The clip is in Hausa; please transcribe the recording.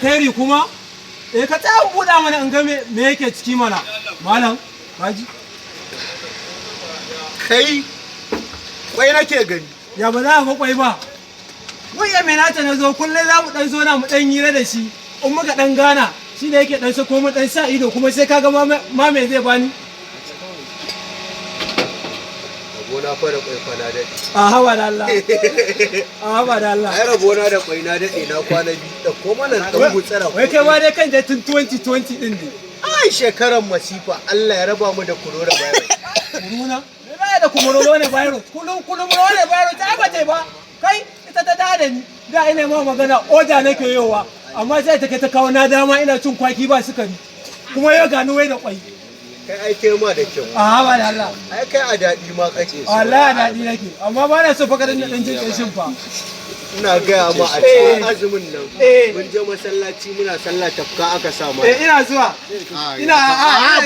alkhairi kuma ka tsaya buɗa mana in ga me yake ciki mana malam haji kai kwai nake gani ya ba za ka kwai ba mun ya mai nata na zo kullum za mu dan zo na mu dan hira da shi in muka dan gana shi ne yake dan sako mu dan sa ido kuma sai kaga ma me zai bani rabona fa da kwai fa na daɗe a hawa da Allah a hawa da Allah ai rabona da kwai na daɗe na kwana biyu da ko mana dan gutsara wai kai ma dai kan da tun 2020 din ne ai shekaran masifa Allah ya raba mu da corona virus corona me ba da corona virus kullum corona virus ta ba tai ba kai ita ta da ni da ina ma magana oda nake yowa amma sai ta kai ta kawo na dama ina cin kwaki ba sukari kuma yau gani wai da kwai kai ai kai ma da kyau a hawa da Allah ai kai a daɗi ma kake so wallahi daɗi nake amma ba na so fa kadan dan jin ƙarshen fa ina gaya ma a cikin azumin nan mun je masallaci muna sallah tafka aka sa mana ina zuwa ina a